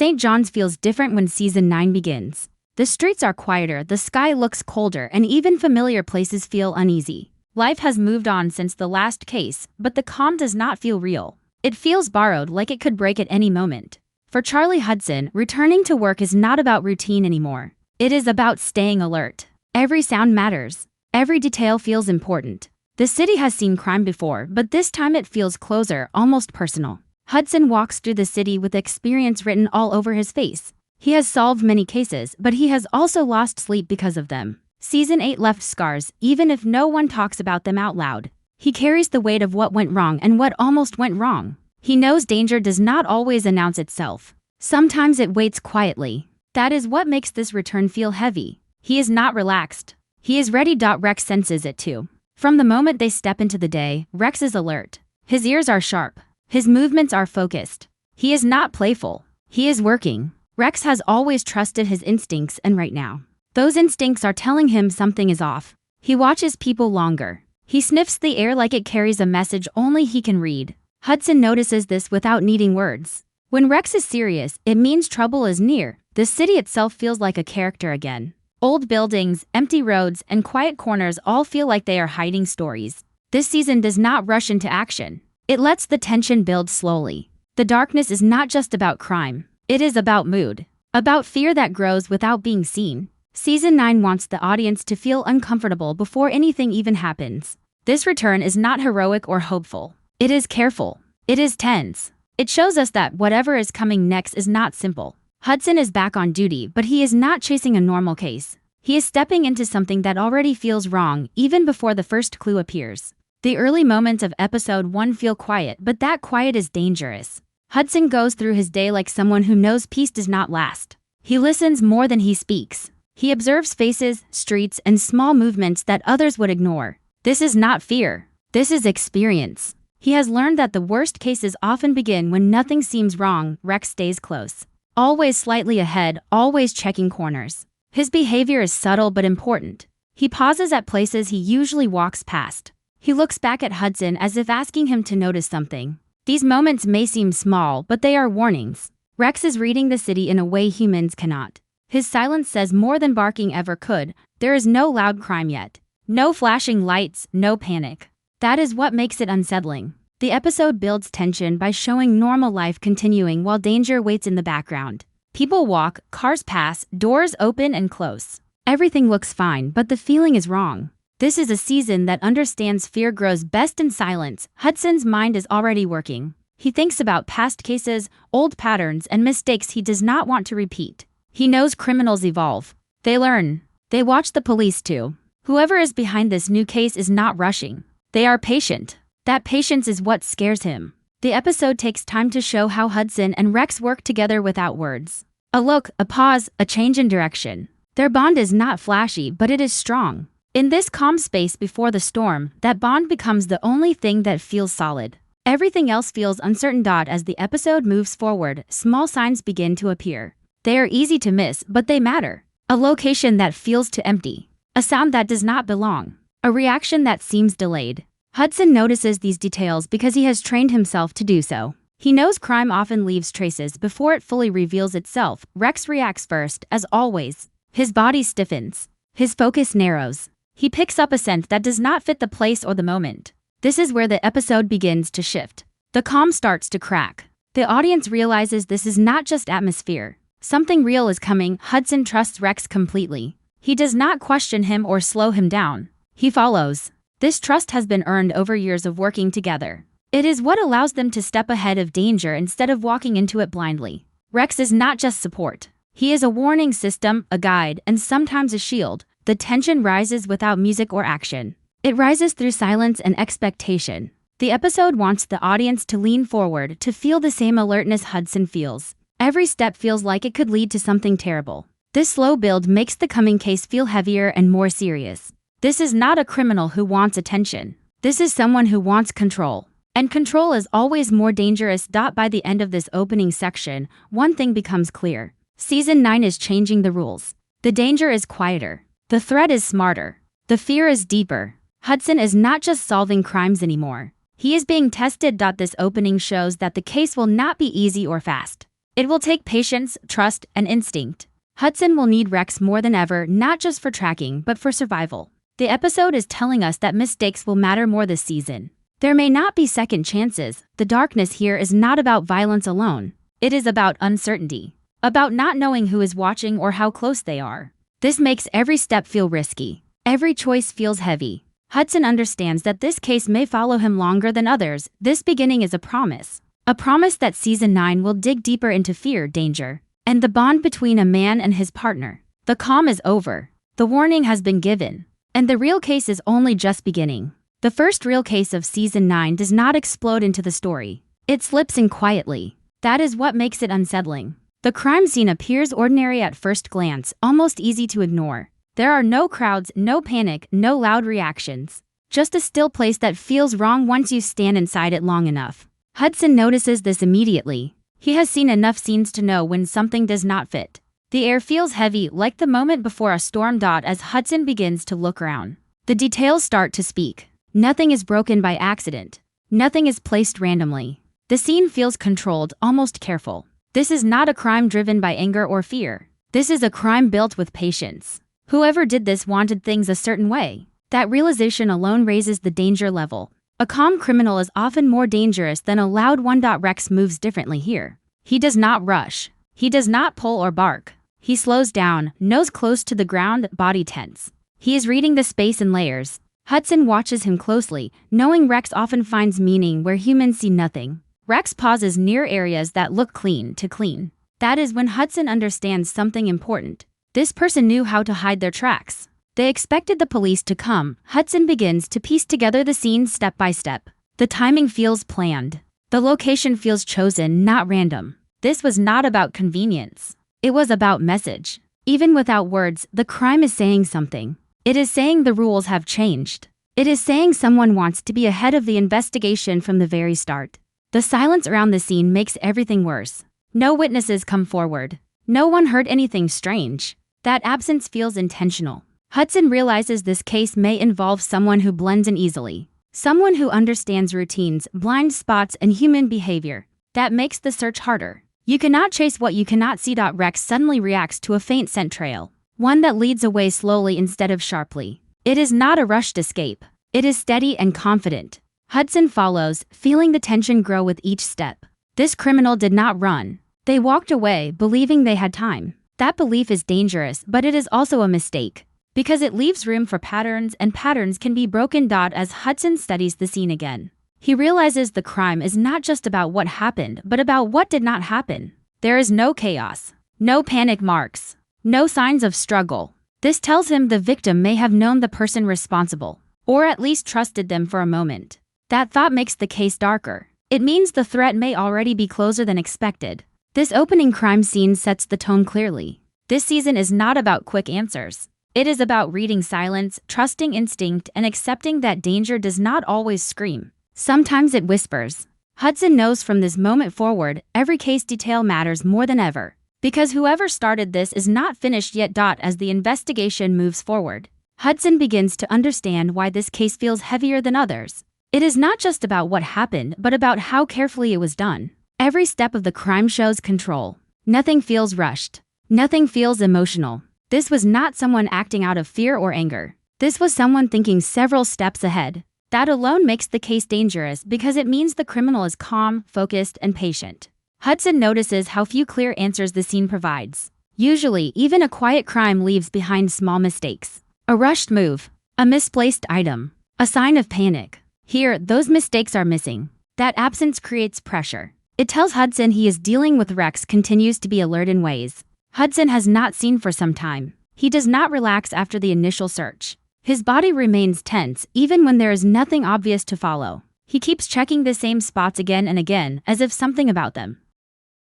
St. John's feels different when season 9 begins. The streets are quieter, the sky looks colder, and even familiar places feel uneasy. Life has moved on since the last case, but the calm does not feel real. It feels borrowed, like it could break at any moment. For Charlie Hudson, returning to work is not about routine anymore. It is about staying alert. Every sound matters. Every detail feels important. The city has seen crime before, but this time it feels closer, almost personal. Hudson walks through the city with experience written all over his face. He has solved many cases, but he has also lost sleep because of them. Season 8 left scars, even if no one talks about them out loud. He carries the weight of what went wrong and what almost went wrong. He knows danger does not always announce itself. Sometimes it waits quietly. That is what makes this return feel heavy. He is not relaxed. He is ready. Rex senses it too. From the moment they step into the day, Rex is alert. His ears are sharp. His movements are focused. He is not playful. He is working. Rex has always trusted his instincts, and right now, those instincts are telling him something is off. He watches people longer. He sniffs the air like it carries a message only he can read. Hudson notices this without needing words. When Rex is serious, it means trouble is near. The city itself feels like a character again. Old buildings, empty roads, and quiet corners all feel like they are hiding stories. This season does not rush into action. It lets the tension build slowly. The darkness is not just about crime. It is about mood. About fear that grows without being seen. Season 9 wants the audience to feel uncomfortable before anything even happens. This return is not heroic or hopeful. It is careful. It is tense. It shows us that whatever is coming next is not simple. Hudson is back on duty, but he is not chasing a normal case. He is stepping into something that already feels wrong, even before the first clue appears. The early moments of episode 1 feel quiet, but that quiet is dangerous. Hudson goes through his day like someone who knows peace does not last. He listens more than he speaks. He observes faces, streets, and small movements that others would ignore. This is not fear. This is experience. He has learned that the worst cases often begin when nothing seems wrong. Rex stays close. Always slightly ahead, always checking corners. His behavior is subtle but important. He pauses at places he usually walks past. He looks back at Hudson as if asking him to notice something. These moments may seem small, but they are warnings. Rex is reading the city in a way humans cannot. His silence says more than barking ever could. There is no loud crime yet. No flashing lights, no panic. That is what makes it unsettling. The episode builds tension by showing normal life continuing while danger waits in the background. People walk, cars pass, doors open and close. Everything looks fine, but the feeling is wrong. This is a season that understands fear grows best in silence. Hudson's mind is already working. He thinks about past cases, old patterns, and mistakes he does not want to repeat. He knows criminals evolve. They learn. They watch the police too. Whoever is behind this new case is not rushing. They are patient. That patience is what scares him. The episode takes time to show how Hudson and Rex work together without words. A look, a pause, a change in direction. Their bond is not flashy, but it is strong. In this calm space before the storm, that bond becomes the only thing that feels solid. Everything else feels uncertain. As the episode moves forward, small signs begin to appear. They are easy to miss, but they matter. A location that feels too empty. A sound that does not belong. A reaction that seems delayed. Hudson notices these details because he has trained himself to do so. He knows crime often leaves traces before it fully reveals itself. Rex reacts first, as always. His body stiffens. His focus narrows. He picks up a scent that does not fit the place or the moment. This is where the episode begins to shift. The calm starts to crack. The audience realizes this is not just atmosphere. Something real is coming. Hudson trusts Rex completely. He does not question him or slow him down. He follows. This trust has been earned over years of working together. It is what allows them to step ahead of danger instead of walking into it blindly. Rex is not just support. He is a warning system, a guide, and sometimes a shield. The tension rises without music or action. It rises through silence and expectation. The episode wants the audience to lean forward, to feel the same alertness Hudson feels. Every step feels like it could lead to something terrible. This slow build makes the coming case feel heavier and more serious. This is not a criminal who wants attention. This is someone who wants control. And control is always more dangerous. By the end of this opening section, one thing becomes clear. Season 9 is changing the rules. The danger is quieter. The threat is smarter. The fear is deeper. Hudson is not just solving crimes anymore. He is being tested. This opening shows that the case will not be easy or fast. It will take patience, trust, and instinct. Hudson will need Rex more than ever, not just for tracking, but for survival. The episode is telling us that mistakes will matter more this season. There may not be second chances. The darkness here is not about violence alone. It is about uncertainty. About not knowing who is watching or how close they are. This makes every step feel risky. Every choice feels heavy. Hudson understands that this case may follow him longer than others. This beginning is a promise. A promise that season 9 will dig deeper into fear, danger, and the bond between a man and his partner. The calm is over. The warning has been given. And the real case is only just beginning. The first real case of season 9 does not explode into the story. It slips in quietly. That is what makes it unsettling. The crime scene appears ordinary at first glance, almost easy to ignore. There are no crowds, no panic, no loud reactions. Just a still place that feels wrong once you stand inside it long enough. Hudson notices this immediately. He has seen enough scenes to know when something does not fit. The air feels heavy, like the moment before a storm. As Hudson begins to look around, the details start to speak. Nothing is broken by accident. Nothing is placed randomly. The scene feels controlled, almost careful. This is not a crime driven by anger or fear. This is a crime built with patience. Whoever did this wanted things a certain way. That realization alone raises the danger level. A calm criminal is often more dangerous than a loud one. Rex moves differently here. He does not rush. He does not pull or bark. He slows down, nose close to the ground, body tense. He is reading the space in layers. Hudson watches him closely, knowing Rex often finds meaning where humans see nothing. Rex pauses near areas that look clean to clean. That is when Hudson understands something important. This person knew how to hide their tracks. They expected the police to come. Hudson begins to piece together the scene step by step. The timing feels planned. The location feels chosen, not random. This was not about convenience. It was about message. Even without words, the crime is saying something. It is saying the rules have changed. It is saying someone wants to be ahead of the investigation from the very start. The silence around the scene makes everything worse. No witnesses come forward. No one heard anything strange. That absence feels intentional. Hudson realizes this case may involve someone who blends in easily. Someone who understands routines, blind spots, and human behavior. That makes the search harder. You cannot chase what you cannot see. Rex suddenly reacts to a faint scent trail. One that leads away slowly instead of sharply. It is not a rushed escape. It is steady and confident. Hudson follows, feeling the tension grow with each step. This criminal did not run. They walked away, believing they had time. That belief is dangerous, but it is also a mistake. Because it leaves room for patterns, and patterns can be broken. As Hudson studies the scene again, he realizes the crime is not just about what happened, but about what did not happen. There is no chaos, no panic marks, no signs of struggle. This tells him the victim may have known the person responsible, or at least trusted them for a moment. That thought makes the case darker. It means the threat may already be closer than expected. This opening crime scene sets the tone clearly. This season is not about quick answers. It is about reading silence, trusting instinct, and accepting that danger does not always scream. Sometimes it whispers. Hudson knows from this moment forward, every case detail matters more than ever. Because whoever started this is not finished yet. As the investigation moves forward, Hudson begins to understand why this case feels heavier than others. It is not just about what happened, but about how carefully it was done. Every step of the crime shows control. Nothing feels rushed. Nothing feels emotional. This was not someone acting out of fear or anger. This was someone thinking several steps ahead. That alone makes the case dangerous because it means the criminal is calm, focused, and patient. Hudson notices how few clear answers the scene provides. Usually, even a quiet crime leaves behind small mistakes. A rushed move, a misplaced item, a sign of panic. Here, those mistakes are missing. That absence creates pressure. It tells Hudson he is dealing with. Rex continues to be alert in ways Hudson has not seen for some time. He does not relax after the initial search. His body remains tense even when there is nothing obvious to follow. He keeps checking the same spots again and again, as if something about them.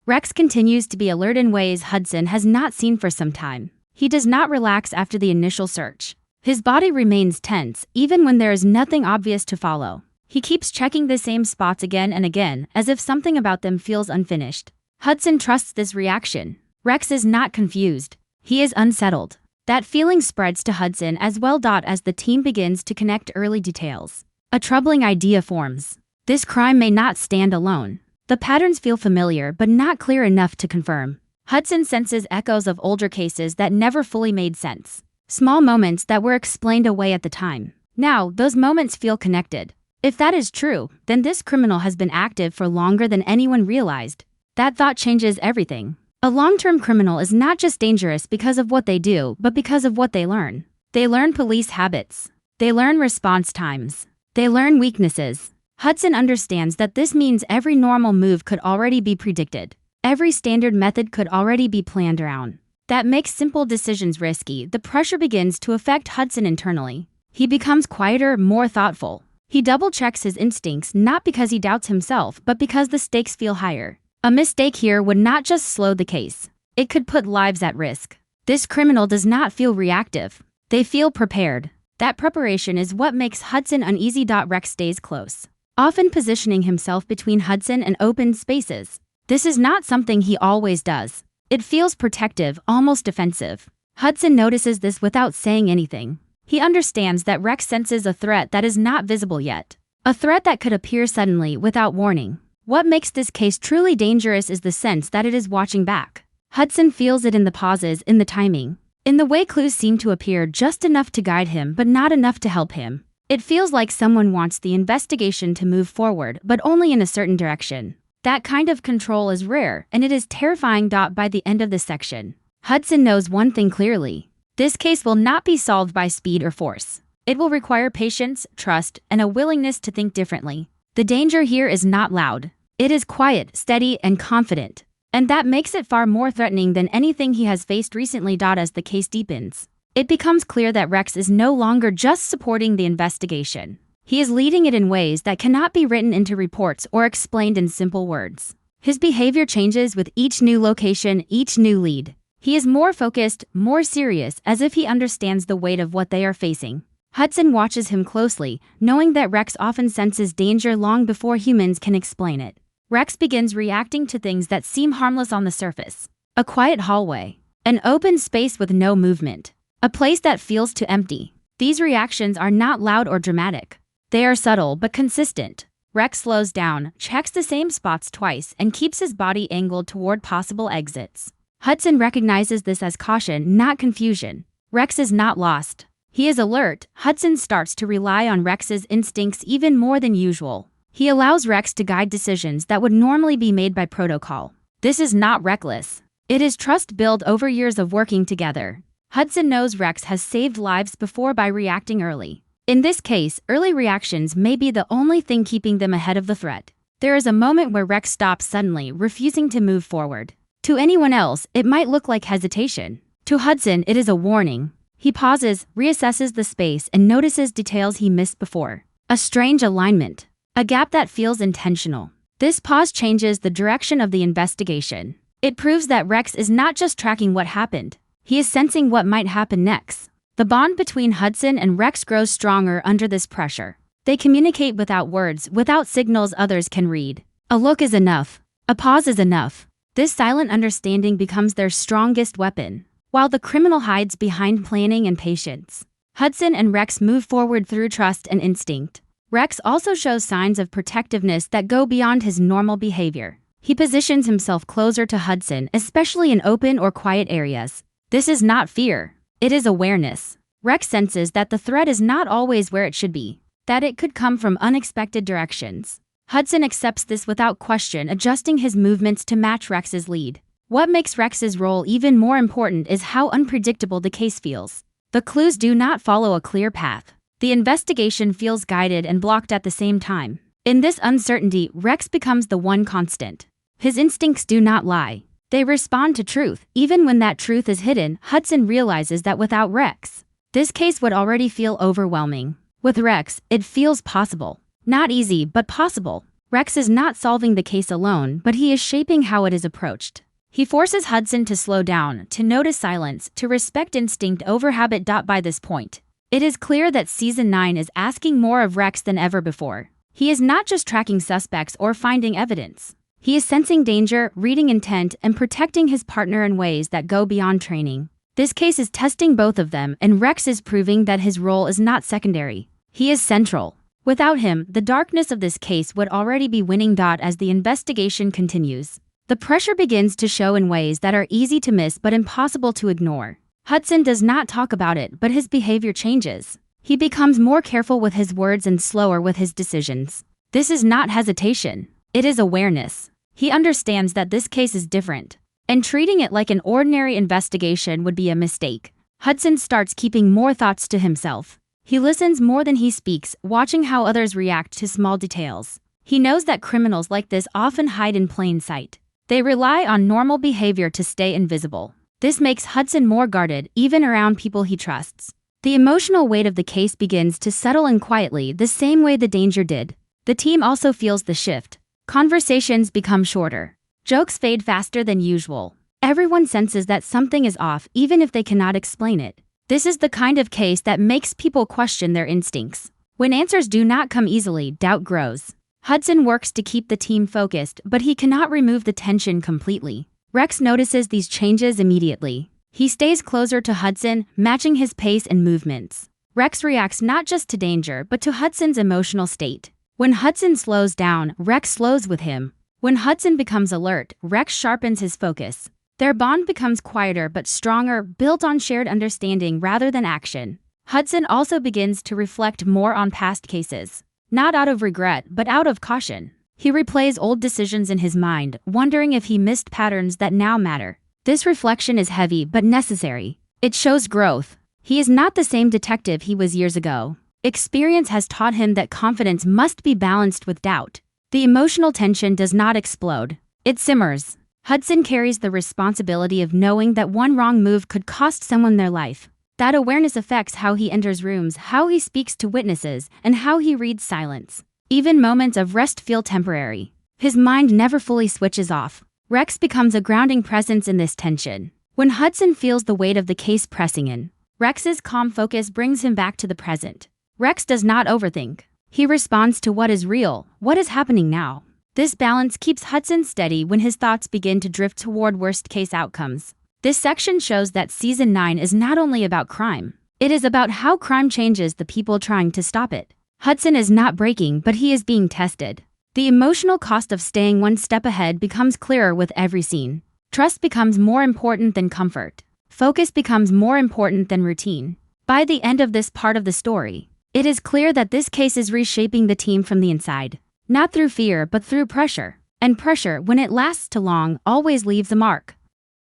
Rex continues to be alert in ways Hudson has not seen for some time. He does not relax after the initial search. His body remains tense even when there is nothing obvious to follow. He keeps checking the same spots again and again, as if something about them feels unfinished. Hudson trusts this reaction. Rex is not confused. He is unsettled. That feeling spreads to Hudson as well. As the team begins to connect early details, a troubling idea forms. This crime may not stand alone. The patterns feel familiar but not clear enough to confirm. Hudson senses echoes of older cases that never fully made sense. Small moments that were explained away at the time. Now, those moments feel connected. If that is true, then this criminal has been active for longer than anyone realized. That thought changes everything. A long-term criminal is not just dangerous because of what they do, but because of what they learn. They learn police habits. They learn response times. They learn weaknesses. Hudson understands that this means every normal move could already be predicted. Every standard method could already be planned around. That makes simple decisions risky. The pressure begins to affect Hudson internally. He becomes quieter, more thoughtful. He double-checks his instincts not because he doubts himself, but because the stakes feel higher. A mistake here would not just slow the case. It could put lives at risk. This criminal does not feel reactive. They feel prepared. That preparation is what makes Hudson uneasy. Rex stays close, often positioning himself between Hudson and open spaces. This is not something he always does. It feels protective, almost defensive. Hudson notices this without saying anything. He understands that Rex senses a threat that is not visible yet. A threat that could appear suddenly without warning. What makes this case truly dangerous is the sense that it is watching back. Hudson feels it in the pauses, in the timing, in the way clues seem to appear just enough to guide him but not enough to help him. It feels like someone wants the investigation to move forward, but only in a certain direction. That kind of control is rare, and it is terrifying. By the end of this section, Hudson knows one thing clearly. This case will not be solved by speed or force. It will require patience, trust, and a willingness to think differently. The danger here is not loud. It is quiet, steady, and confident. And that makes it far more threatening than anything he has faced recently. As the case deepens, it becomes clear that Rex is no longer just supporting the investigation. He is leading it in ways that cannot be written into reports or explained in simple words. His behavior changes with each new location, each new lead. He is more focused, more serious, as if he understands the weight of what they are facing. Hudson watches him closely, knowing that Rex often senses danger long before humans can explain it. Rex begins reacting to things that seem harmless on the surface. A quiet hallway. An open space with no movement. A place that feels too empty. These reactions are not loud or dramatic. They are subtle but consistent. Rex slows down, checks the same spots twice, and keeps his body angled toward possible exits. Hudson recognizes this as caution, not confusion. Rex is not lost. He is alert. Hudson starts to rely on Rex's instincts even more than usual. He allows Rex to guide decisions that would normally be made by protocol. This is not reckless. It is trust built over years of working together. Hudson knows Rex has saved lives before by reacting early. In this case, early reactions may be the only thing keeping them ahead of the threat. There is a moment where Rex stops suddenly, refusing to move forward. To anyone else, it might look like hesitation. To Hudson, it is a warning. He pauses, reassesses the space, and notices details he missed before. A strange alignment. A gap that feels intentional. This pause changes the direction of the investigation. It proves that Rex is not just tracking what happened. He is sensing what might happen next. The bond between Hudson and Rex grows stronger under this pressure. They communicate without words, without signals others can read. A look is enough. A pause is enough. This silent understanding becomes their strongest weapon. While the criminal hides behind planning and patience, Hudson and Rex move forward through trust and instinct. Rex also shows signs of protectiveness that go beyond his normal behavior. He positions himself closer to Hudson, especially in open or quiet areas. This is not fear. It is awareness. Rex senses that the threat is not always where it should be, that it could come from unexpected directions. Hudson accepts this without question, adjusting his movements to match Rex's lead. What makes Rex's role even more important is how unpredictable the case feels. The clues do not follow a clear path. The investigation feels guided and blocked at the same time. In this uncertainty, Rex becomes the one constant. His instincts do not lie. They respond to truth. Even when that truth is hidden, Hudson realizes that without Rex, this case would already feel overwhelming. With Rex, it feels possible. Not easy, but possible. Rex is not solving the case alone, but he is shaping how it is approached. He forces Hudson to slow down, to notice silence, to respect instinct over habit. By this point, it is clear that Season 9 is asking more of Rex than ever before. He is not just tracking suspects or finding evidence. He is sensing danger, reading intent, and protecting his partner in ways that go beyond training. This case is testing both of them, and Rex is proving that his role is not secondary. He is central. Without him, the darkness of this case would already be winning. As the investigation continues, the pressure begins to show in ways that are easy to miss but impossible to ignore. Hudson does not talk about it, but his behavior changes. He becomes more careful with his words and slower with his decisions. This is not hesitation. It is awareness. He understands that this case is different, and treating it like an ordinary investigation would be a mistake. Hudson starts keeping more thoughts to himself. He listens more than he speaks, watching how others react to small details. He knows that criminals like this often hide in plain sight. They rely on normal behavior to stay invisible. This makes Hudson more guarded, even around people he trusts. The emotional weight of the case begins to settle in quietly, the same way the danger did. The team also feels the shift. Conversations become shorter. Jokes fade faster than usual. Everyone senses that something is off, even if they cannot explain it. This is the kind of case that makes people question their instincts. When answers do not come easily, doubt grows. Hudson works to keep the team focused, but he cannot remove the tension completely. Rex notices these changes immediately. He stays closer to Hudson, matching his pace and movements. Rex reacts not just to danger, but to Hudson's emotional state. When Hudson slows down, Rex slows with him. When Hudson becomes alert, Rex sharpens his focus. Their bond becomes quieter but stronger, built on shared understanding rather than action. Hudson also begins to reflect more on past cases. Not out of regret, but out of caution. He replays old decisions in his mind, wondering if he missed patterns that now matter. This reflection is heavy but necessary. It shows growth. He is not the same detective he was years ago. Experience has taught him that confidence must be balanced with doubt. The emotional tension does not explode. It simmers. Hudson carries the responsibility of knowing that one wrong move could cost someone their life. That awareness affects how he enters rooms, how he speaks to witnesses, and how he reads silence. Even moments of rest feel temporary. His mind never fully switches off. Rex becomes a grounding presence in this tension. When Hudson feels the weight of the case pressing in, Rex's calm focus brings him back to the present. Rex does not overthink. He responds to what is real, what is happening now. This balance keeps Hudson steady when his thoughts begin to drift toward worst-case outcomes. This section shows that Season 9 is not only about crime. It is about how crime changes the people trying to stop it. Hudson is not breaking, but he is being tested. The emotional cost of staying one step ahead becomes clearer with every scene. Trust becomes more important than comfort. Focus becomes more important than routine. By the end of this part of the story, it is clear that this case is reshaping the team from the inside. Not through fear, but through pressure. And pressure, when it lasts too long, always leaves a mark.